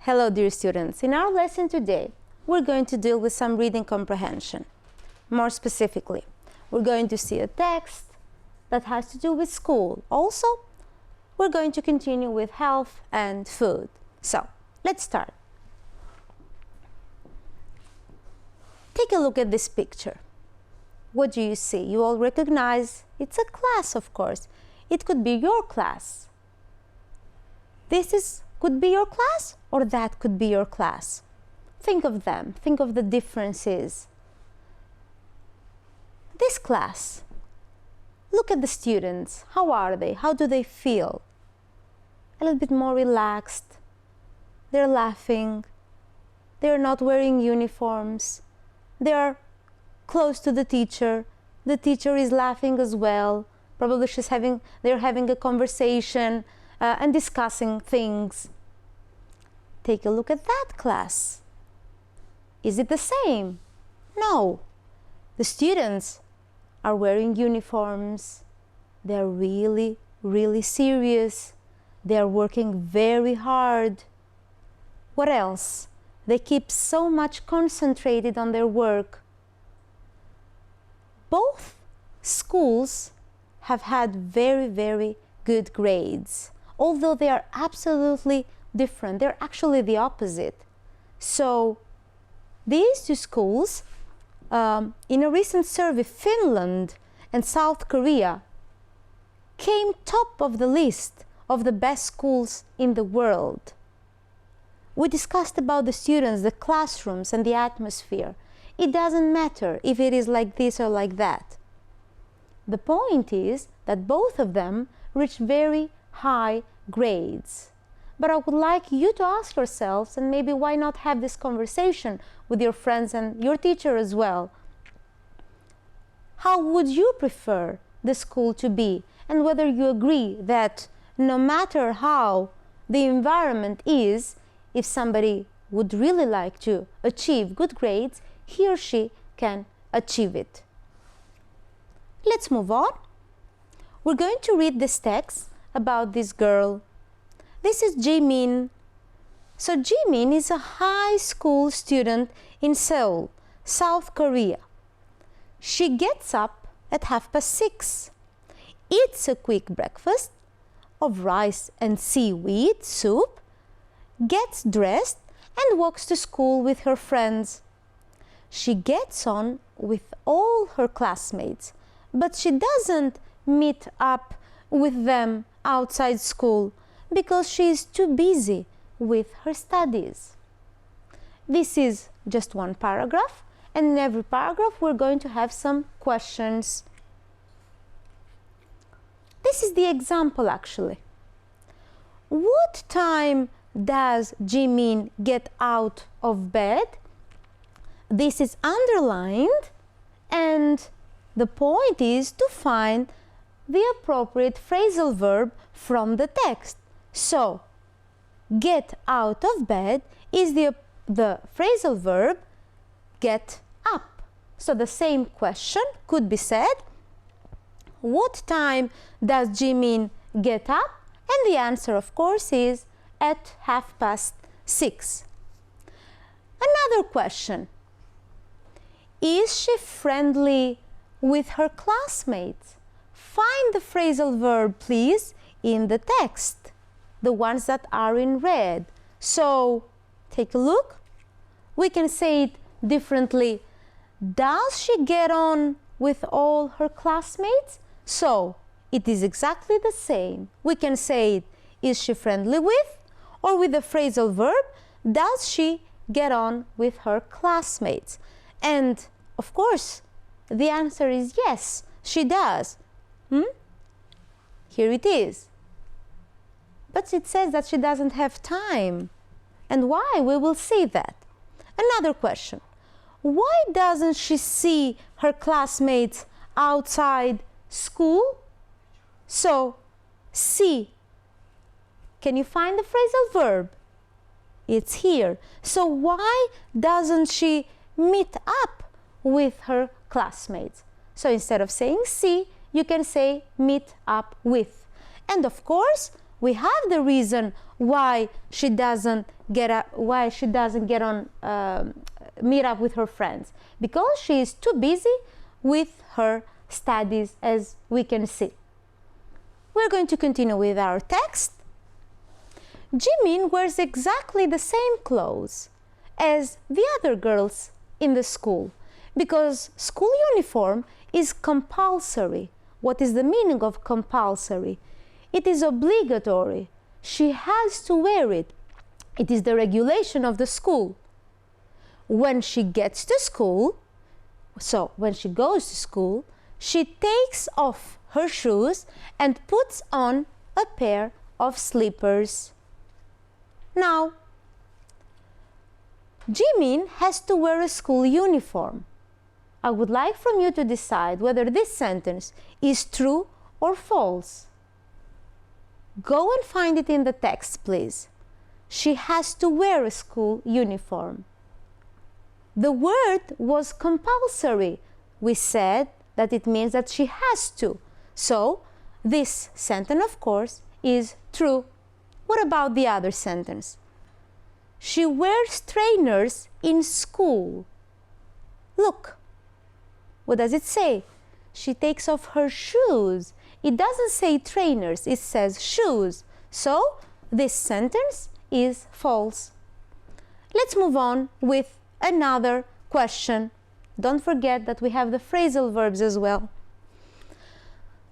Hello dear students, in our lesson today we're going to deal with some reading comprehension. More specifically, we're going to see a text that has to do with school. Also, we're going to continue with health and food. So, let's start. Take a look at this picture. What do you see? You all recognize it's a class, of course. It could be your class. Could be your class, or that could be your class. Think of them. Think of the differences. This class. Look at the students. How are they? How do they feel? A little bit more relaxed. They're laughing. They're not wearing uniforms. They're close to the teacher. The teacher is laughing as well. Probably they're having a conversation and discussing things. Take a look at that class. Is it the same? No. The students are wearing uniforms. They're really, really serious. They're working very hard. What else? They keep so much concentrated on their work. Both schools have had very, very good grades. Although they are absolutely different, they're actually the opposite. So these two schools, in a recent survey, Finland and South Korea came top of the list of the best schools in the world. We discussed about the students, the classrooms and the atmosphere. It doesn't matter if it is like this or like that. The point is that both of them reach very high grades. But I would like you to ask yourselves, and maybe why not have this conversation with your friends and your teacher as well. How would you prefer the school to be? And whether you agree that no matter how the environment is, if somebody would really like to achieve good grades, he or she can achieve it. Let's move on. We're going to read this text about this girl. This is Jimin. So Jimin is a high school student in Seoul, South Korea. She gets up at 6:30, eats a quick breakfast of rice and seaweed soup, gets dressed and walks to school with her friends. She gets on with all her classmates, but she doesn't meet up with them outside school because she is too busy with her studies. This is just one paragraph, and in every paragraph we're going to have some questions. This is the example actually. What time does Jimin get out of bed? This is underlined, and the point is to find the appropriate phrasal verb from the text. So, get out of bed is the phrasal verb get up. So the same question could be said, what time does Jimin get up? And the answer, of course, is at 6:30. Another question. Is she friendly with her classmates? Find the phrasal verb, please, in the text, the ones that are in red. So, take a look. We can say it differently. Does she get on with all her classmates? So, it is exactly the same. We can say it, is she friendly with? Or with the phrasal verb, does she get on with her classmates? And, of course, the answer is yes, she does. Here it is. But it says that she doesn't have time. And why? We will see that. Another question. Why doesn't she see her classmates outside school? So, see. Can you find the phrasal verb? It's here. So why doesn't she meet up with her classmates? So instead of saying see, you can say meet up with. And of course, we have the reason why she doesn't get on meet up with her friends, because she is too busy with her studies, as we can see. We're going to continue with our text. Jimin wears exactly the same clothes as the other girls in the school, because school uniform is compulsory. What is the meaning of compulsory? It is obligatory. She has to wear it. It is the regulation of the school. When she gets to school, so when she goes to school, she takes off her shoes and puts on a pair of slippers. Now, Jimin has to wear a school uniform. I would like from you to decide whether this sentence is true or false. Go and find it in the text, please. She has to wear a school uniform. The word was compulsory. We said that it means that she has to. So, this sentence, of course, is true. What about the other sentence? She wears trainers in school. Look, what does it say? She takes off her shoes. It doesn't say trainers, it says shoes. So, this sentence is false. Let's move on with another question. Don't forget that we have the phrasal verbs as well.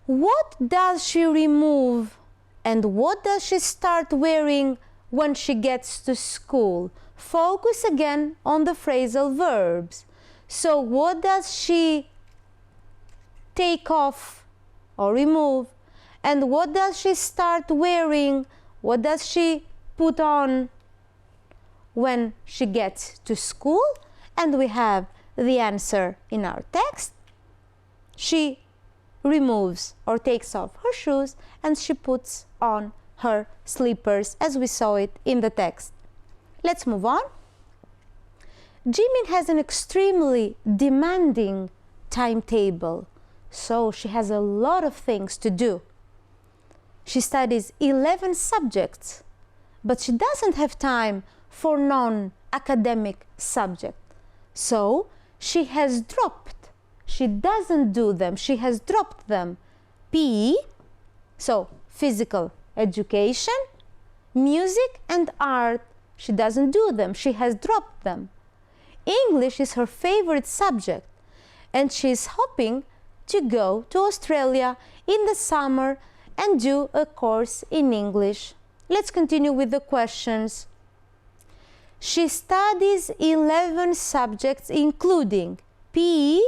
What does she remove and what does she start wearing when she gets to school? Focus again on the phrasal verbs. So what does she take off or remove? And what does she start wearing? What does she put on when she gets to school? And we have the answer in our text. She removes or takes off her shoes and she puts on her slippers, as we saw it in the text. Let's move on. Jimin has an extremely demanding timetable, so she has a lot of things to do. She studies 11 subjects, but she doesn't have time for non-academic subjects. So she has dropped. She doesn't do them. She has dropped them. PE, so physical education, music and art. She doesn't do them. She has dropped them. English is her favorite subject, and she is hoping to go to Australia in the summer and do a course in English. Let's continue with the questions. She studies 11 subjects including PE,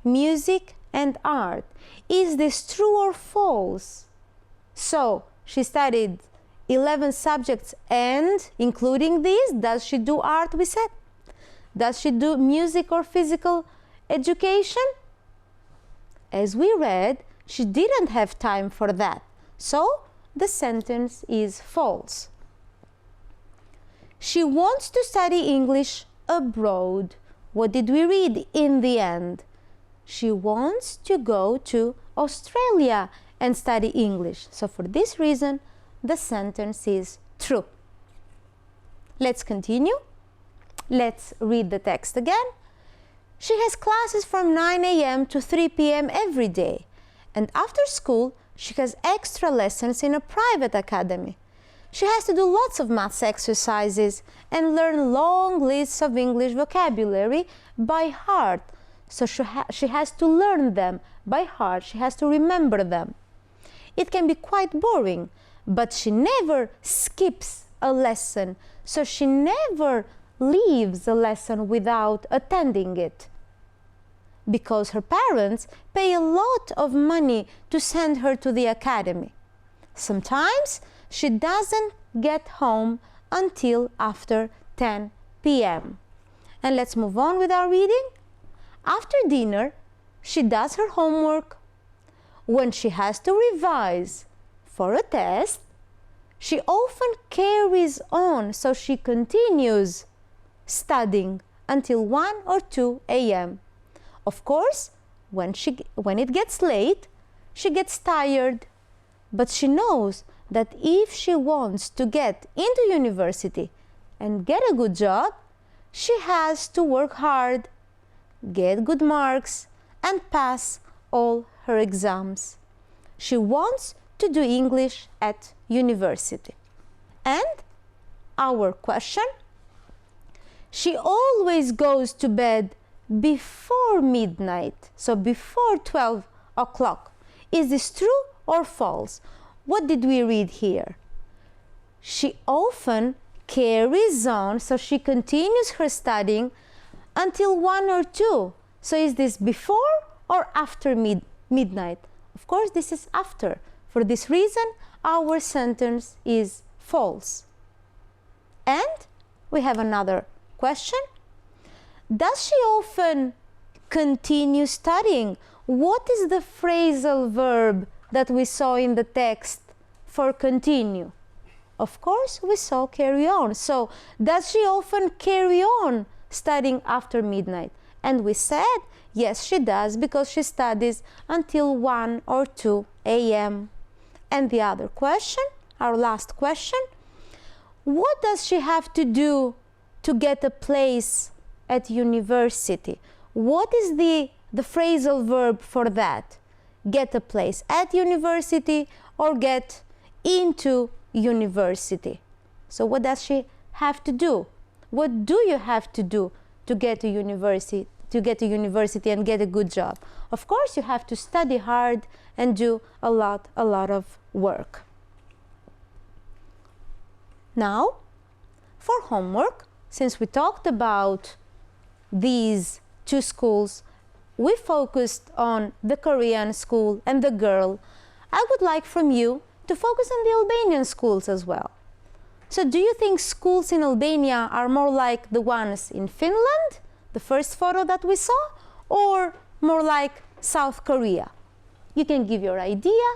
music and art. Is this true or false? So, she studied 11 subjects and including these, does she do art, we said? Does she do music or physical education? As we read, she didn't have time for that. So, the sentence is false. She wants to study English abroad. What did we read in the end? She wants to go to Australia and study English. So for this reason, the sentence is true. Let's continue. Let's read the text again. She has classes from 9 a.m. to 3 p.m. every day. And after school, she has extra lessons in a private academy. She has to do lots of maths exercises and learn long lists of English vocabulary by heart. So she has to learn them by heart. She has to remember them. It can be quite boring, but she never skips a lesson. So she never leaves a lesson without attending it. Because her parents pay a lot of money to send her to the academy. Sometimes she doesn't get home until after 10 p.m. And let's move on with our reading. After dinner, she does her homework. When she has to revise for a test, she often carries on, so she continues studying until 1 or 2 a.m. Of course, when it gets late, she gets tired, but she knows that if she wants to get into university and get a good job, she has to work hard, get good marks, and pass all her exams. She wants to do English at university. And our question: she always goes to bed before midnight, so before 12 o'clock. Is this true or false? What did we read here? She often carries on, so she continues her studying until 1 or 2. So is this before or after midnight? Of course, this is after. For this reason, our sentence is false. And we have another question. Does she often continue studying? What is the phrasal verb that we saw in the text for continue? Of course, we saw carry on. So, does she often carry on studying after midnight? And we said, yes, she does, because she studies until 1 or 2 a.m. And the other question, our last question, what does she have to do to get a place at university? What is the phrasal verb for that? Get a place at university or get into university. So what does she have to do? What do you have to do to get to university and get a good job? Of course, you have to study hard and do a lot of work. Now, for homework, since we talked about these two schools, we focused on the Korean school and the girl. I would like from you to focus on the Albanian schools as well. So do you think schools in Albania are more like the ones in Finland, the first photo that we saw, or more like South Korea? You can give your idea,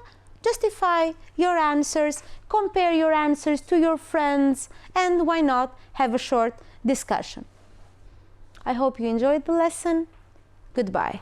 justify your answers, compare your answers to your friends, and why not have a short discussion. I hope you enjoyed the lesson. Goodbye.